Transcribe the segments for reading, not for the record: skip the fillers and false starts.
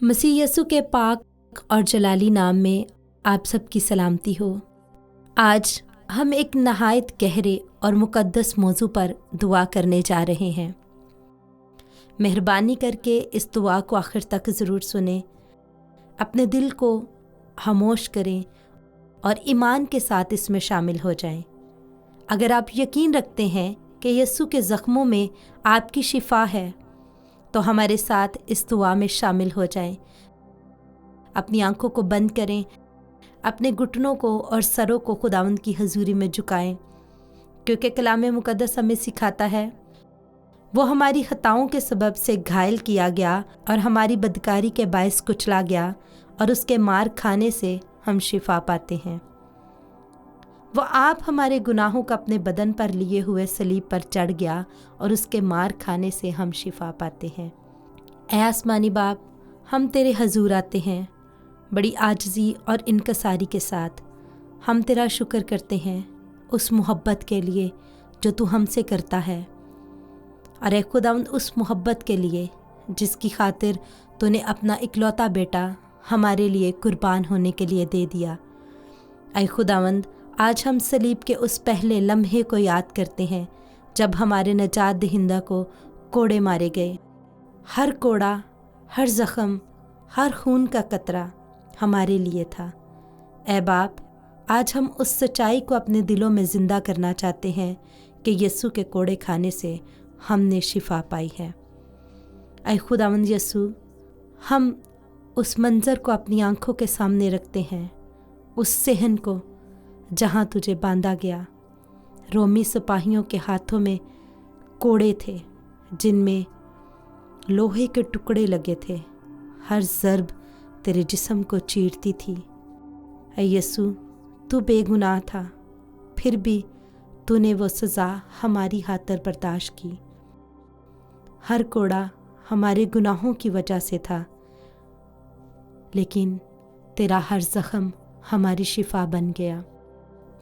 मसीह यसु के पाक और जलाली नाम में आप सबकी सलामती हो। आज हम एक नहायत गहरे और मुकद्दस मौजू पर दुआ करने जा रहे हैं। मेहरबानी करके इस दुआ को आखिर तक ज़रूर सुनें, अपने दिल को खामोश करें और ईमान के साथ इसमें शामिल हो जाएं। अगर आप यकीन रखते हैं कि यसु के ज़ख्मों में आपकी शिफा है तो हमारे साथ इस दुआ में शामिल हो जाएं। अपनी आंखों को बंद करें, अपने घुटनों को और सरों को खुदावंद की हजूरी में झुकाएं, क्योंकि कलाम मुकद्दस हमें सिखाता है वो हमारी खताओं के सबब से घायल किया गया और हमारी बदकारी के बायस कुचला गया और उसके मार खाने से हम शिफा पाते हैं। वो आप हमारे गुनाहों का अपने बदन पर लिए हुए सलीब पर चढ़ गया और उसके मार खाने से हम शिफा पाते हैं। ऐ आसमानी बाप, हम तेरे हजूर आते हैं बड़ी आजिज़ी और इनकसारी के साथ। हम तेरा शुक्र करते हैं उस मोहब्बत के लिए जो तू हमसे करता है, और ऐ खुदावंद उस मोहब्बत के लिए जिसकी खातिर तूने अपना इकलौता बेटा हमारे लिए कुर्बान होने के लिए दे दिया। ऐ खुदावंद, आज हम सलीब के उस पहले लम्हे को याद करते हैं जब हमारे नजात दहिंदा को कोड़े मारे गए। हर कोड़ा, हर ज़ख़म, हर खून का कतरा हमारे लिए था। ऐ बाप, आज हम उस सच्चाई को अपने दिलों में ज़िंदा करना चाहते हैं कि यीशु के कोड़े खाने से हमने शिफा पाई है। ऐ खुदावंद यीशु, हम उस मंज़र को अपनी आंखों के सामने रखते हैं, उस सहन को जहाँ तुझे बांधा गया। रोमी सिपाहियों के हाथों में कोड़े थे जिनमें लोहे के टुकड़े लगे थे। हर ज़र्ब तेरे जिस्म को चीरती थी। ऐ यीशु, तू बेगुनाह था, फिर भी तूने वो सज़ा हमारी खातिर बर्दाश्त की। हर कोड़ा हमारे गुनाहों की वजह से था, लेकिन तेरा हर ज़ख़म हमारी शिफा बन गया।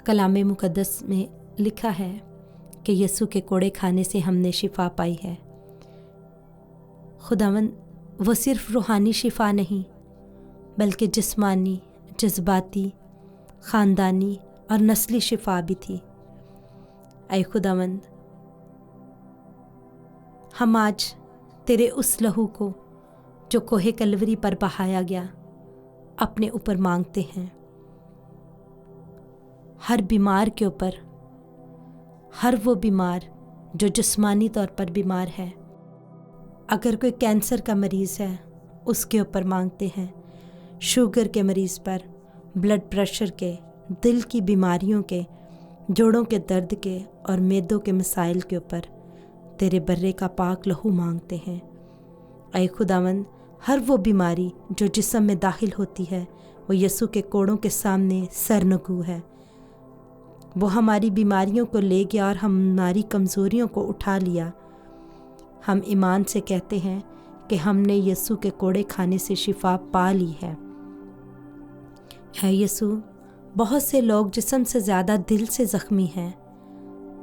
कलाम मुकद्दस में लिखा है कि यीशु के कोड़े खाने से हमने शिफा पाई है। खुदावंद, वो सिर्फ़ रूहानी शिफा नहीं बल्कि जिस्मानी, जज्बाती, ख़ानदानी और नस्ली शिफा भी थी। ऐ खुदावंद, हम आज तेरे उस लहू को जो कोहे कलवरी पर बहाया गया अपने ऊपर मांगते हैं। हर बीमार के ऊपर, हर वो बीमार जो जिस्मानी तौर पर बीमार है, अगर कोई कैंसर का मरीज़ है उसके ऊपर मांगते हैं, शुगर के मरीज़ पर, ब्लड प्रेशर के, दिल की बीमारियों के, जोड़ों के दर्द के और मैदों के मसाइल के ऊपर तेरे बर्रे का पाक लहू मांगते हैं। ऐ खुदावंद, हर वो बीमारी जो जिस्म में दाखिल होती है वो यीशु के कोड़ों के सामने सरनगू है। वो हमारी बीमारियों को ले गया और हमारी कमज़ोरियों को उठा लिया। हम ईमान से कहते हैं कि हमने यीशु के कोड़े खाने से शिफा पा ली है। यीशु, बहुत से लोग जिस्म से ज़्यादा दिल से ज़ख्मी हैं,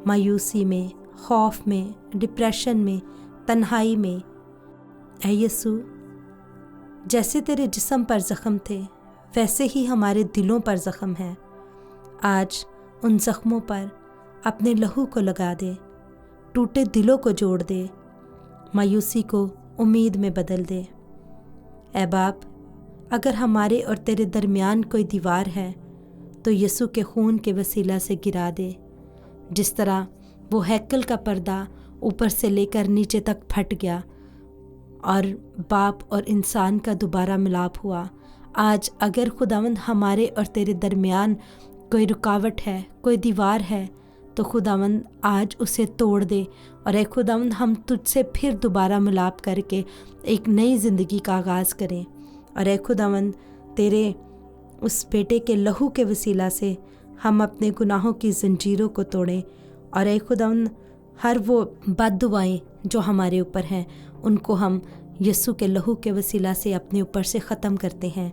मायूसी में, खौफ में, डिप्रेशन में, तन्हाई में। यीशु, जैसे तेरे जिस्म पर ज़ख्म थे वैसे ही हमारे दिलों पर ज़ख्म है। आज उन ज़ख्मों पर अपने लहू को लगा दे, टूटे दिलों को जोड़ दे, मायूसी को उम्मीद में बदल दे। ऐ बाप, अगर हमारे और तेरे दरमियान कोई दीवार है तो यीशु के खून के वसीला से गिरा दे। जिस तरह वो हैकल का पर्दा ऊपर से लेकर नीचे तक फट गया और बाप और इंसान का दोबारा मिलाप हुआ, आज अगर खुदावंद हमारे और तेरे दरमियान कोई रुकावट है, कोई दीवार है, तो खुदावंद आज उसे तोड़ दे और ऐ खुदावंद, हम तुझसे फिर दोबारा मिलाप करके एक नई ज़िंदगी का आगाज़ करें। और ऐ खुदावंद, तेरे उस बेटे के लहू के वसीला से हम अपने गुनाहों की ज़ंजीरों को तोड़ें। और ऐ खुदावंद, हर वो बद्दुआएं जो हमारे ऊपर हैं उनको हम यीशु के लहू के वसीला से अपने ऊपर से ख़त्म करते हैं।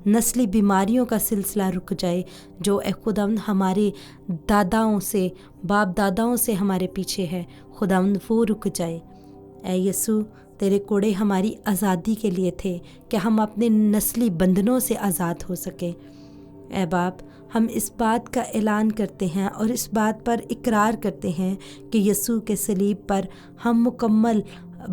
नस्ली बीमारियों का सिलसिला रुक जाए जो ए खुदावंद हमारे दादाओं से, बाप दादाओं से हमारे पीछे है, खुदावंद वो रुक जाए। ए यीशु, تیرے کوڑے ہماری آزادی کے لیے تھے کہ ہم اپنے نسلی بندھنوں سے آزاد ہو سکیں۔ اے باپ، ہم اس بات کا اعلان کرتے ہیں اور اس بات پر اقرار کرتے ہیں کہ یسوع کے صلیب پر ہم مکمل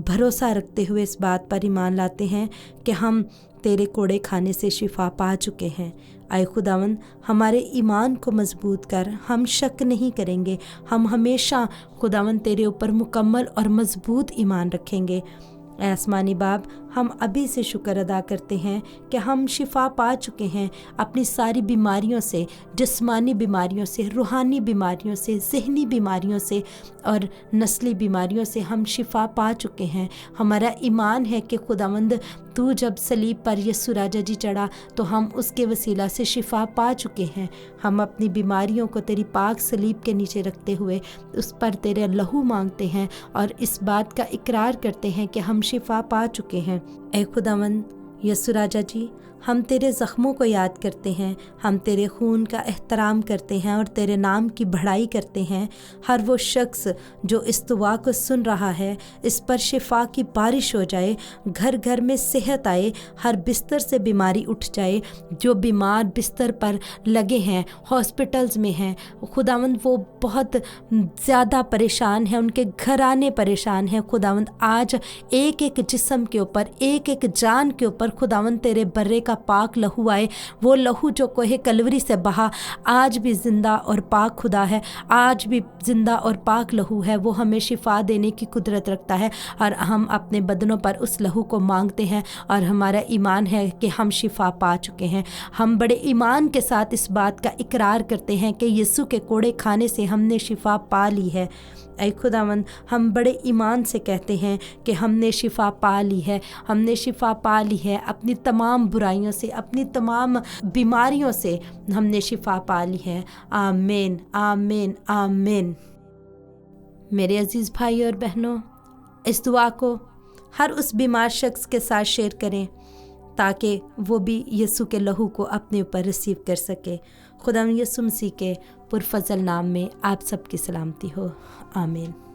بھروسہ رکھتے ہوئے اس بات پر ایمان لاتے ہیں کہ ہم تیرے کوڑے کھانے سے شفا پا چکے ہیں۔ اے خداوند، ہمارے ایمان کو مضبوط کر، ہم شک نہیں کریں گے، ہم ہمیشہ خداوند تیرے اوپر مکمل اور مضبوط ایمان رکھیں گے۔ اے آسمانی باپ، ہم ابھی سے شکر ادا کرتے ہیں کہ ہم شفا پا چکے ہیں اپنی ساری بیماریوں سے، جسمانی بیماریوں سے، روحانی بیماریوں سے، ذہنی بیماریوں سے اور نسلی بیماریوں سے ہم شفا پا چکے ہیں۔ ہمارا ایمان ہے کہ خداوند تو جب صلیب پر یسوع راجا جی چڑھا تو ہم اس کے وسیلہ سے شفا پا چکے ہیں۔ ہم اپنی بیماریوں کو تیری پاک صلیب کے نیچے رکھتے ہوئے اس پر تیرے لہو مانگتے ہیں اور اس بات کا اقرار کرتے ہیں کہ ہم شفا پا چکے ہیں۔ اے خداوند یسوع راجا جی، ہم تیرے زخموں کو یاد کرتے ہیں، ہم تیرے خون کا احترام کرتے ہیں اور تیرے نام کی بڑائی کرتے ہیں۔ ہر وہ شخص جو اس دعا کو سن رہا ہے، اس پر شفا کی بارش ہو جائے، گھر گھر میں صحت آئے، ہر بستر سے بیماری اٹھ جائے۔ جو بیمار بستر پر لگے ہیں، ہاسپٹلز میں ہیں، خداوند وہ بہت زیادہ پریشان ہیں، ان کے گھرانے پریشان ہیں، خداوند آج ایک ایک جسم کے اوپر، ایک ایک جان کے اوپر خداوند تیرے برے کا پاک لہو آئے۔ وہ لہو جو کوہ کلوری سے بہا آج بھی زندہ اور پاک خدا ہے، آج بھی زندہ اور پاک لہو ہے، وہ ہمیں شفا دینے کی قدرت رکھتا ہے اور ہم اپنے بدنوں پر اس لہو کو مانگتے ہیں اور ہمارا ایمان ہے کہ ہم شفا پا چکے ہیں۔ ہم بڑے ایمان کے ساتھ اس بات کا اقرار کرتے ہیں کہ یسوع کے کوڑے کھانے سے ہم نے شفا پا لی ہے۔ اے خداوند، ہم بڑے ایمان سے کہتے ہیں کہ ہم نے شفا پا لی ہے، ہم نے شفا پا لی ہے، اپنی تمام برائیوں سے، اپنی تمام بیماریوں سے ہم نے شفا پا لی ہے۔ آمین، آمین، آمین۔ میرے عزیز بھائی اور بہنوں، اس دعا کو ہر اس بیمار شخص کے ساتھ شیئر کریں تاکہ وہ بھی یسوع کے لہو کو اپنے اوپر ریسیو کر سکے۔ خدا یسوع مسیح کے پرفضل نام میں آپ سب کی سلامتی ہو، آمین۔